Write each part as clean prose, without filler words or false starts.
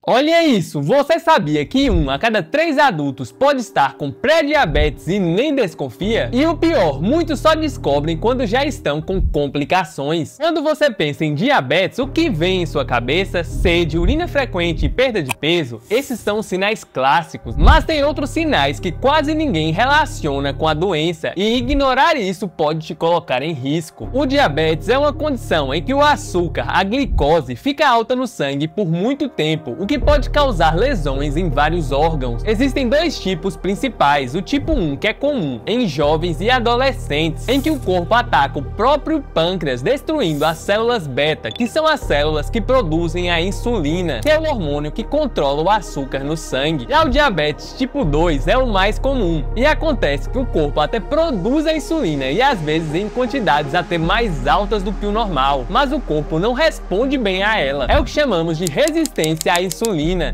Olha isso, você sabia que 1 a cada 3 adultos pode estar com pré-diabetes e nem desconfia? E o pior, muitos só descobrem quando já estão com complicações. Quando você pensa em diabetes, o que vem em sua cabeça? Sede, urina frequente e perda de peso? Esses são os sinais clássicos, mas tem outros sinais que quase ninguém relaciona com a doença e ignorar isso pode te colocar em risco. O diabetes é uma condição em que o açúcar, a glicose, fica alta no sangue por muito tempo, o que pode causar lesões em vários órgãos. Existem dois tipos principais, o tipo 1, que é comum em jovens e adolescentes, em que o corpo ataca o próprio pâncreas, destruindo as células beta, que são as células que produzem a insulina, que é o hormônio que controla o açúcar no sangue. Já o diabetes tipo 2 é o mais comum, e acontece que o corpo até produz a insulina, e às vezes em quantidades até mais altas do que o normal, mas o corpo não responde bem a ela. É o que chamamos de resistência à insulina.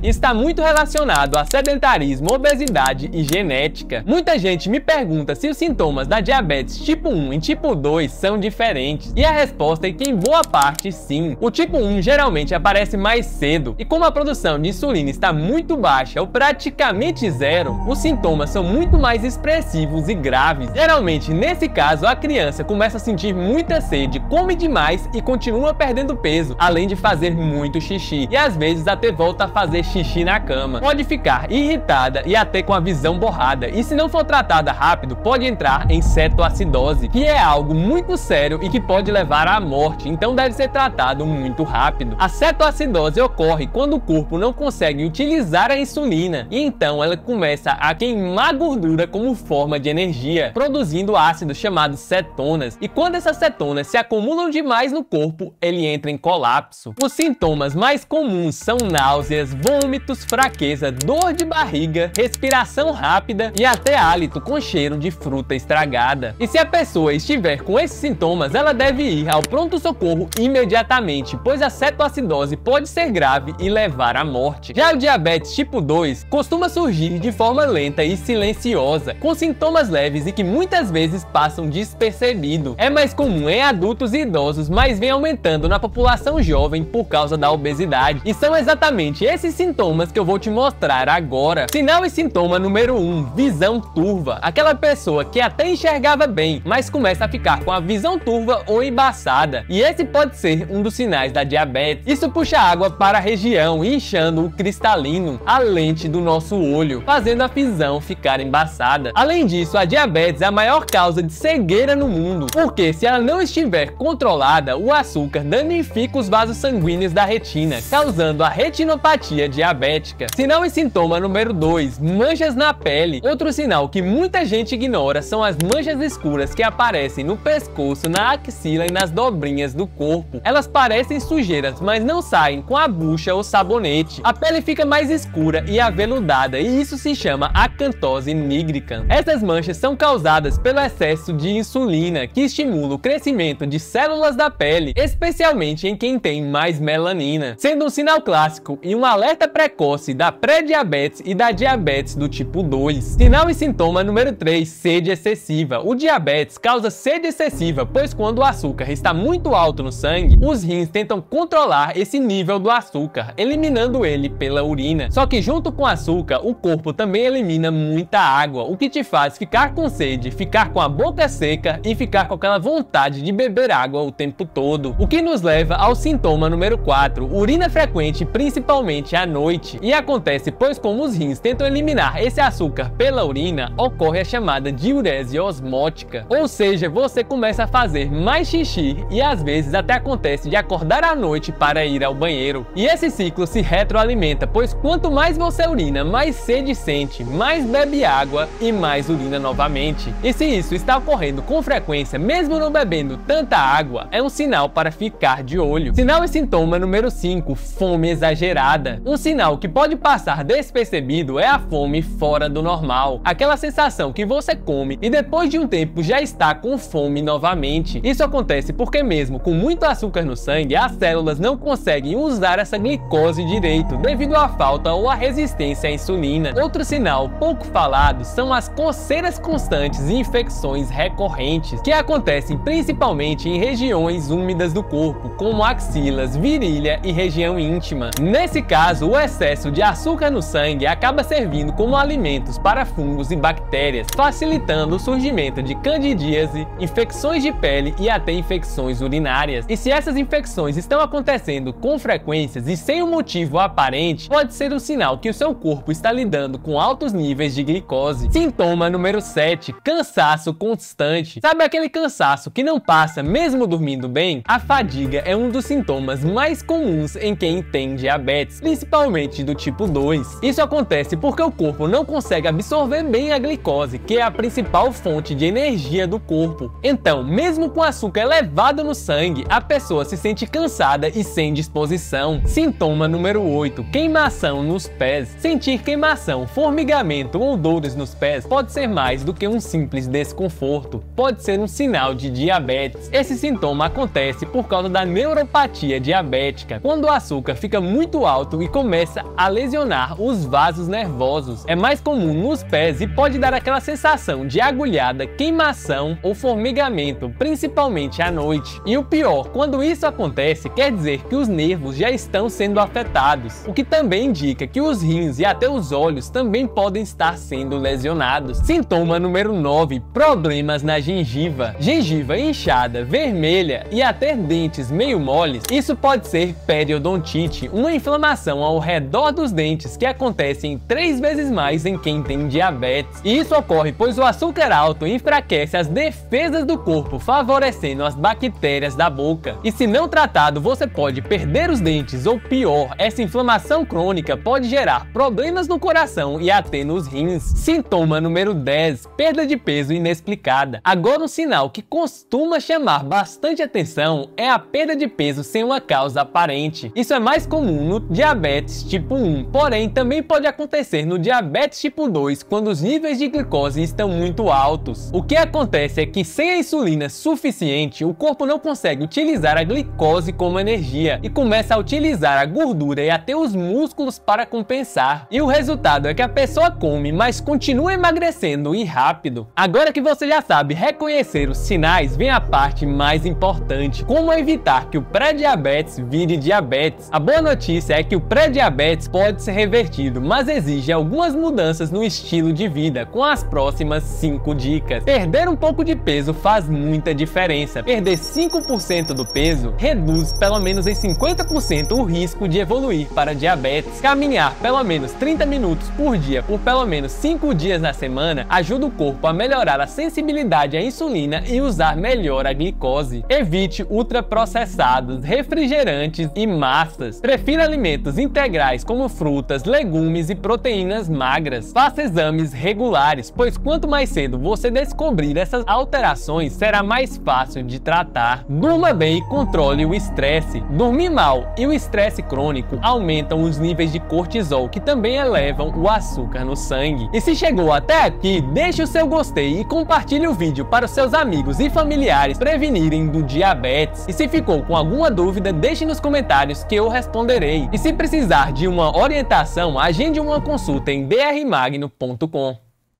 Está muito relacionado a sedentarismo, obesidade e genética. Muita gente me pergunta se os sintomas da diabetes tipo 1 e tipo 2 são diferentes, e a resposta é que em boa parte sim. O tipo 1 geralmente aparece mais cedo, e como a produção de insulina está muito baixa ou praticamente zero, os sintomas são muito mais expressivos e graves. Geralmente, nesse caso, a criança começa a sentir muita sede, come demais e continua perdendo peso, além de fazer muito xixi, e às vezes até volta a fazer xixi na cama. Pode ficar irritada e até com a visão borrada, e se não for tratada rápido, pode entrar em cetoacidose, que é algo muito sério e que pode levar à morte, então deve ser tratado muito rápido. A cetoacidose ocorre quando o corpo não consegue utilizar a insulina, e então ela começa a queimar gordura como forma de energia, produzindo ácidos chamados cetonas, e quando essas cetonas se acumulam demais no corpo, ele entra em colapso. Os sintomas mais comuns são náuseas, vômitos, fraqueza, dor de barriga, respiração rápida e até hálito com cheiro de fruta estragada. E se a pessoa estiver com esses sintomas, ela deve ir ao pronto-socorro imediatamente, pois a cetoacidose pode ser grave e levar à morte. Já o diabetes tipo 2 costuma surgir de forma lenta e silenciosa, com sintomas leves e que muitas vezes passam despercebido. É mais comum em adultos e idosos, mas vem aumentando na população jovem por causa da obesidade. E são exatamente esses sintomas que eu vou te mostrar agora. Sinal e sintoma número 1, visão turva. Aquela pessoa que até enxergava bem, mas começa a ficar com a visão turva ou embaçada. E esse pode ser um dos sinais da diabetes. Isso puxa água para a região, inchando o cristalino, a lente do nosso olho, fazendo a visão ficar embaçada. Além disso, a diabetes é a maior causa de cegueira no mundo, porque se ela não estiver controlada, o açúcar danifica os vasos sanguíneos da retina, causando a retinopatia diabética. Sinal e sintoma número 2, manchas na pele. Outro sinal que muita gente ignora são as manchas escuras que aparecem no pescoço, na axila e nas dobrinhas do corpo. Elas parecem sujeiras, mas não saem com a bucha ou sabonete. A pele fica mais escura e aveludada, e isso se chama acantose nigricans. Essas manchas são causadas pelo excesso de insulina, que estimula o crescimento de células da pele, especialmente em quem tem mais melanina, sendo um sinal clássico e um alerta precoce da pré-diabetes e da diabetes do tipo 2. Sinal e sintoma número 3, sede excessiva. O diabetes causa sede excessiva, pois quando o açúcar está muito alto no sangue, os rins tentam controlar esse nível do açúcar, eliminando ele pela urina. Só que junto com o açúcar, o corpo também elimina muita água, o que te faz ficar com sede, ficar com a boca seca e ficar com aquela vontade de beber água o tempo todo. O que nos leva ao sintoma número 4, urina frequente, principalmente à noite. E acontece pois como os rins tentam eliminar esse açúcar pela urina, ocorre a chamada diurese osmótica. Ou seja, você começa a fazer mais xixi e às vezes até acontece de acordar à noite para ir ao banheiro. E esse ciclo se retroalimenta, pois quanto mais você urina, mais sede sente, mais bebe água e mais urina novamente. E se isso está ocorrendo com frequência, mesmo não bebendo tanta água, é um sinal para ficar de olho. Sinal e sintoma número 5, fome exagerada. Um sinal que pode passar despercebido é a fome fora do normal. Aquela sensação que você come e depois de um tempo já está com fome novamente. Isso acontece porque mesmo com muito açúcar no sangue, as células não conseguem usar essa glicose direito devido à falta ou à resistência à insulina. Outro sinal pouco falado são as coceiras constantes e infecções recorrentes, que acontecem principalmente em regiões úmidas do corpo, como axilas, virilha e região íntima. Nesse Nesse caso, o excesso de açúcar no sangue acaba servindo como alimentos para fungos e bactérias, facilitando o surgimento de candidíase, infecções de pele e até infecções urinárias. E se essas infecções estão acontecendo com frequências e sem um motivo aparente, pode ser um sinal que o seu corpo está lidando com altos níveis de glicose. Sintoma número 7, cansaço constante. Sabe aquele cansaço que não passa mesmo dormindo bem? A fadiga é um dos sintomas mais comuns em quem tem diabetes, principalmente do tipo 2. Isso acontece porque o corpo não consegue absorver bem a glicose, que é a principal fonte de energia do corpo. Então, mesmo com açúcar elevado no sangue, a pessoa se sente cansada e sem disposição. Sintoma número 8, queimação nos pés. Sentir queimação, formigamento ou dores nos pés pode ser mais do que um simples desconforto. Pode ser um sinal de diabetes. Esse sintoma acontece por causa da neuropatia diabética, quando o açúcar fica muito alto e começa a lesionar os vasos nervosos. É mais comum nos pés e pode dar aquela sensação de agulhada, queimação ou formigamento, principalmente à noite. E o pior, quando isso acontece, quer dizer que os nervos já estão sendo afetados, o que também indica que os rins e até os olhos também podem estar sendo lesionados. Sintoma número 9, problemas na gengiva. Gengiva inchada, vermelha e até dentes meio moles. Isso pode ser periodontite, uma inflamação ao redor dos dentes que acontece em 3 vezes mais em quem tem diabetes. E isso ocorre pois o açúcar alto enfraquece as defesas do corpo, favorecendo as bactérias da boca. E se não tratado, você pode perder os dentes ou pior, essa inflamação crônica pode gerar problemas no coração e até nos rins. Sintoma número 10, perda de peso inexplicada. Agora um sinal que costuma chamar bastante atenção é a perda de peso sem uma causa aparente. Isso é mais comum no diabetes tipo 1, porém também pode acontecer no diabetes tipo 2 quando os níveis de glicose estão muito altos. O que acontece é que sem a insulina suficiente, o corpo não consegue utilizar a glicose como energia e começa a utilizar a gordura e até os músculos para compensar. E o resultado é que a pessoa come, mas continua emagrecendo e rápido. Agora que você já sabe reconhecer os sinais, vem a parte mais importante: como evitar que o pré-diabetes vire diabetes. A boa notícia é que o pré-diabetes pode ser revertido, mas exige algumas mudanças no estilo de vida, com as próximas 5 dicas. Perder um pouco de peso faz muita diferença. Perder 5% do peso reduz pelo menos em 50% o risco de evoluir para diabetes. Caminhar pelo menos 30 minutos por dia por pelo menos 5 dias na semana ajuda o corpo a melhorar a sensibilidade à insulina e usar melhor a glicose. Evite ultraprocessados, refrigerantes e massas. Prefira alimentos integrais como frutas, legumes e proteínas magras. Faça exames regulares, pois quanto mais cedo você descobrir essas alterações, será mais fácil de tratar. Durma bem e controle o estresse. Dormir mal e o estresse crônico aumentam os níveis de cortisol, que também elevam o açúcar no sangue. E se chegou até aqui, deixe o seu gostei e compartilhe o vídeo para os seus amigos e familiares prevenirem do diabetes. E se ficou com alguma dúvida, deixe nos comentários que eu responderei. E se precisar de uma orientação, agende uma consulta em drmagno.com.